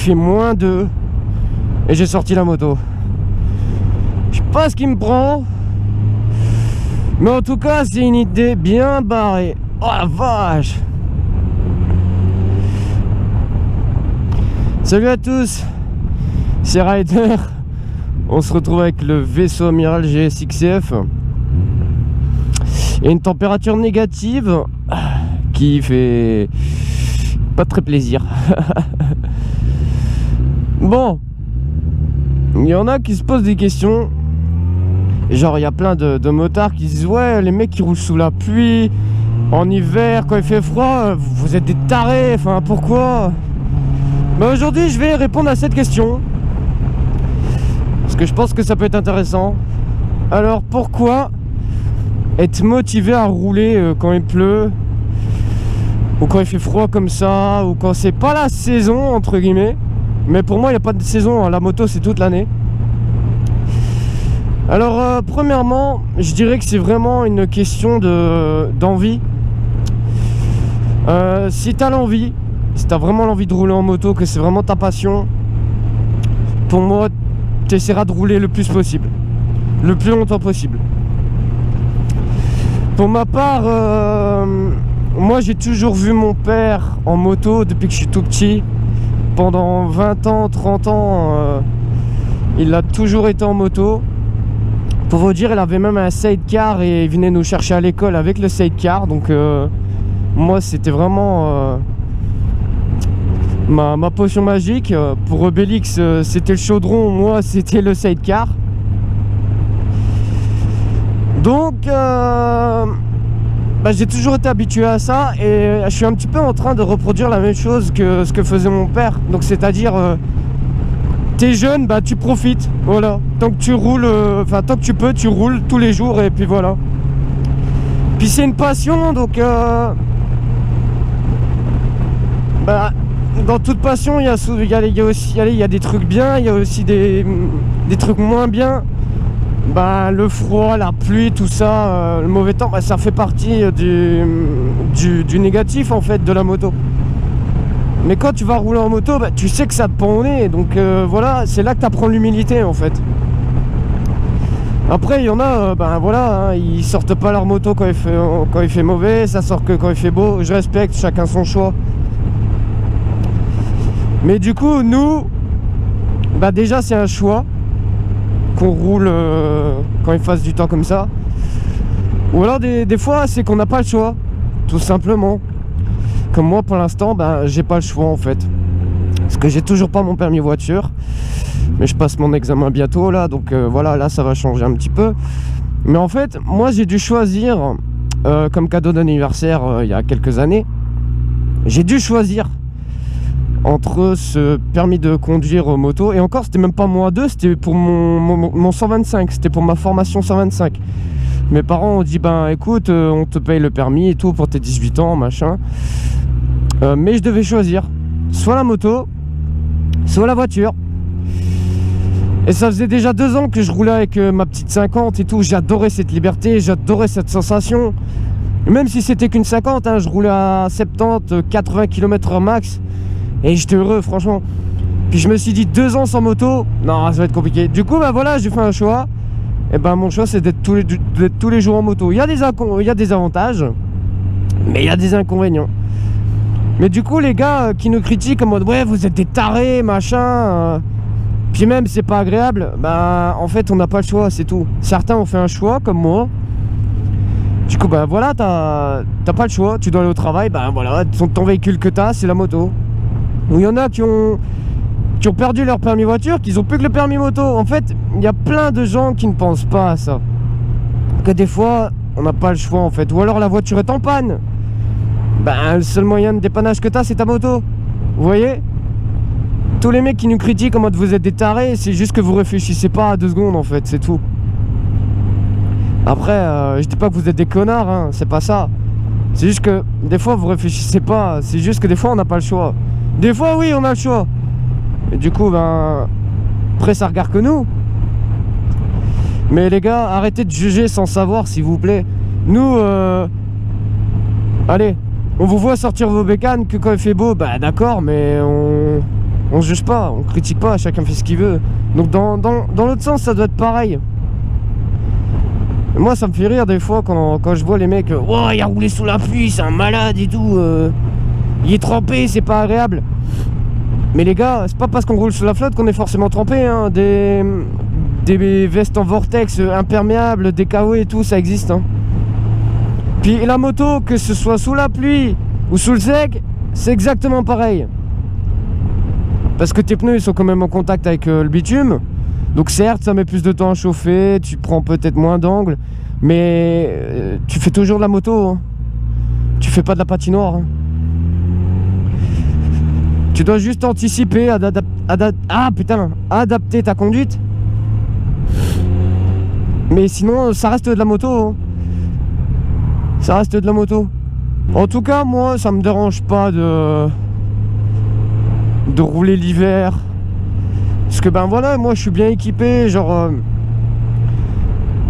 fait -2 et j'ai sorti la moto. Je sais pas ce qui me prend, mais en tout cas c'est une idée bien barrée. Oh la vache! Salut à tous, c'est Ryder. On se retrouve avec le vaisseau amiral GSXF et une température négative qui fait pas très plaisir. Bon, il y en a qui se posent des questions. Genre il y a plein de motards qui disent ouais, les mecs qui roulent sous la pluie en hiver quand il fait froid, vous êtes des tarés, enfin pourquoi? Mais aujourd'hui je vais répondre à cette question parce que je pense que ça peut être intéressant. Alors pourquoi être motivé à rouler quand il pleut ou quand il fait froid comme ça, ou quand c'est pas la saison entre guillemets? Mais pour moi il n'y a pas de saison, hein. La moto c'est toute l'année. Alors premièrement je dirais que c'est vraiment une question d'envie. Si t'as l'envie, si t'as vraiment l'envie de rouler en moto, que c'est vraiment ta passion, pour moi t'essaieras de rouler le plus possible, le plus longtemps possible. Pour ma part, moi j'ai toujours vu mon père en moto depuis que je suis tout petit. Pendant 20 ans, 30 ans, il a toujours été en moto. Pour vous dire, il avait même un sidecar et il venait nous chercher à l'école avec le sidecar. Donc moi c'était vraiment ma potion magique. Pour Obélix c'était le chaudron, moi c'était le sidecar. Donc j'ai toujours été habitué à ça et je suis un petit peu en train de reproduire la même chose que ce que faisait mon père. Donc c'est à dire t'es jeune, tu profites, voilà. Tant que tu roules, tant que tu peux, tu roules tous les jours et puis voilà. Puis c'est une passion, donc dans toute passion il y a aussi il y a des trucs bien, il y a aussi des trucs moins bien. Le froid, la pluie, tout ça, le mauvais temps, ça fait partie du négatif en fait de la moto. Mais quand tu vas rouler en moto, tu sais que ça te pend au nez. Donc voilà, c'est là que tu apprends l'humilité en fait. Après il y en a, ils sortent pas leur moto quand il fait mauvais, ça sort que quand il fait beau. Je respecte, chacun son choix. Mais du coup nous, déjà c'est un choix qu'on roule quand il fasse du temps comme ça. Ou alors des fois c'est qu'on n'a pas le choix, tout simplement. Comme moi pour l'instant j'ai pas le choix en fait, parce que j'ai toujours pas mon permis voiture, mais je passe mon examen bientôt là, donc voilà, là ça va changer un petit peu. Mais en fait moi j'ai dû choisir comme cadeau d'anniversaire il y a quelques années, j'ai dû choisir entre ce permis de conduire moto, et encore c'était même pas moi deux, c'était pour mon 125, c'était pour ma formation 125. Mes parents ont dit écoute, on te paye le permis et tout pour tes 18 ans machin, mais je devais choisir soit la moto soit la voiture. Et ça faisait déjà 2 ans que je roulais avec ma petite 50 et tout, j'adorais cette liberté, j'adorais cette sensation. Même si c'était qu'une 50, je roulais à 70, 80 km/h max. Et j'étais heureux franchement. Puis je me suis dit 2 ans sans moto, non ça va être compliqué. Du coup voilà, j'ai fait un choix. Et mon choix c'est d'être tous les jours en moto. Il y a des avantages, mais il y a des inconvénients. Mais du coup les gars qui nous critiquent en mode ouais vous êtes des tarés machin, puis même c'est pas agréable, en fait on n'a pas le choix, c'est tout. Certains ont fait un choix comme moi. Du coup voilà, t'as pas le choix, tu dois aller au travail, voilà, ton véhicule que t'as c'est la moto. Ou il y en a qui ont perdu leur permis voiture, qui ont plus que le permis moto. En fait, il y a plein de gens qui ne pensent pas à ça. Que des fois, on n'a pas le choix en fait. Ou alors la voiture est en panne. Le seul moyen de dépannage que t'as, c'est ta moto. Vous voyez? Tous les mecs qui nous critiquent en mode vous êtes des tarés, c'est juste que vous réfléchissez pas à 2 secondes en fait, c'est tout. Après, je dis pas que vous êtes des connards, c'est pas ça. C'est juste que des fois vous réfléchissez pas, c'est juste que des fois on n'a pas le choix. Des fois oui on a le choix. Et du coup après ça regarde que nous. Mais les gars, arrêtez de juger sans savoir s'il vous plaît. Nous allez, on vous voit sortir vos bécanes que quand il fait beau, d'accord, mais On se juge pas, on critique pas, chacun fait ce qu'il veut. Donc dans l'autre sens, ça doit être pareil. Moi, ça me fait rire des fois quand je vois les mecs, oh, il a roulé sous la pluie, c'est un malade et tout. Il est trempé, c'est pas agréable. Mais les gars, c'est pas parce qu'on roule sous la flotte qu'on est forcément trempé, hein. Des vestes en vortex imperméables, des KO et tout, ça existe, hein. Puis la moto, que ce soit sous la pluie ou sous le sec, c'est exactement pareil. Parce que tes pneus ils sont quand même en contact avec le bitume. Donc certes, ça met plus de temps à chauffer, tu prends peut-être moins d'angle, mais tu fais toujours de la moto, hein. Tu fais pas de la patinoire, hein. Tu dois juste anticiper, adapter ta conduite. Mais sinon, ça reste de la moto, hein. Ça reste de la moto. En tout cas, moi, ça me dérange pas de rouler l'hiver. Parce que ben voilà, moi je suis bien équipé, genre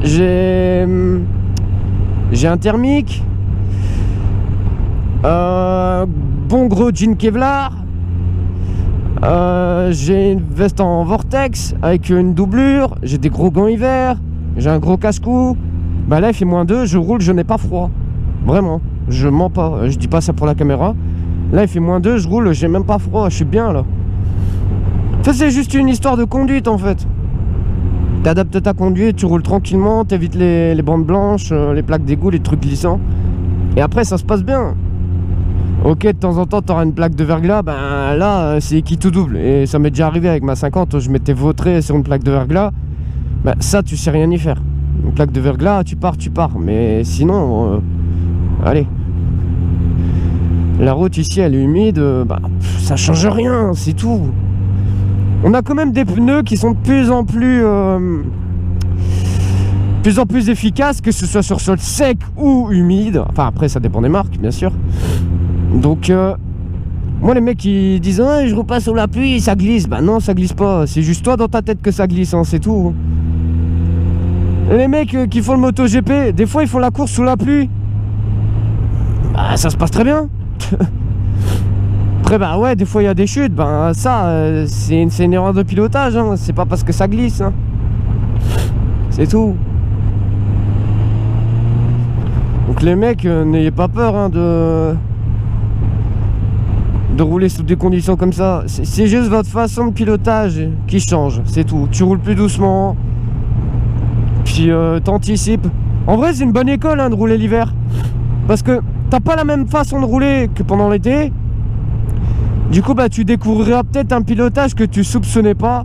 j'ai un thermique, bon gros jean Kevlar, j'ai une veste en vortex avec une doublure, j'ai des gros gants hiver, j'ai un gros casse-cou. Bah là il fait -2, je roule, je n'ai pas froid. Vraiment, je mens pas, je dis pas ça pour la caméra. Là il fait -2, je roule, j'ai même pas froid, je suis bien là. Ça c'est juste une histoire de conduite en fait. T'adaptes ta conduite, tu roules tranquillement, t'évites les bandes blanches, les plaques d'égout, les trucs glissants. Et après ça se passe bien. Ok, de temps en temps t'auras une plaque de verglas, ben là c'est qui tout double. Et ça m'est déjà arrivé avec ma 50, je m'étais vautré sur une plaque de verglas. Ben ça tu sais rien y faire. Une plaque de verglas, tu pars. Mais sinon, allez. La route ici elle est humide, ça change rien, c'est tout. On a quand même des pneus qui sont de plus en plus efficaces, que ce soit sur sol sec ou humide. Enfin après ça dépend des marques bien sûr. Donc moi les mecs qui disent ah, je roule pas sous la pluie, ça glisse. Bah non, ça glisse pas, c'est juste toi dans ta tête que ça glisse, hein, c'est tout. Et les mecs qui font le MotoGP, des fois ils font la course sous la pluie. Bah ça se passe très bien. Après bah ouais, des fois il y a des chutes, ben ça c'est une erreur de pilotage, hein. C'est pas parce que ça glisse, hein. C'est tout. Donc les mecs, n'ayez pas peur, hein, de rouler sous des conditions comme ça. C'est juste votre façon de pilotage qui change, c'est tout. Tu roules plus doucement, puis t'anticipes. En vrai c'est une bonne école, hein, de rouler l'hiver. Parce que t'as pas la même façon de rouler que pendant l'été. Du coup, bah, tu découvriras peut-être un pilotage que tu soupçonnais pas.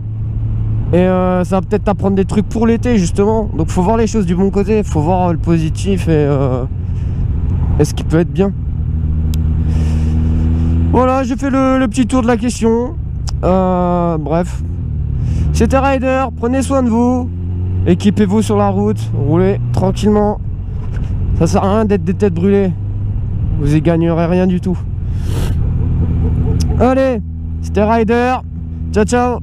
Et ça va peut-être t'apprendre des trucs pour l'été, justement. Donc, faut voir les choses du bon côté. Faut voir le positif et ce qui peut être bien. Voilà, j'ai fait le petit tour de la question. Bref. C'était Rider. Prenez soin de vous. Équipez-vous sur la route. Roulez tranquillement. Ça sert à rien d'être des têtes brûlées. Vous y gagnerez rien du tout. Allez, c'était Rider. Ciao, ciao.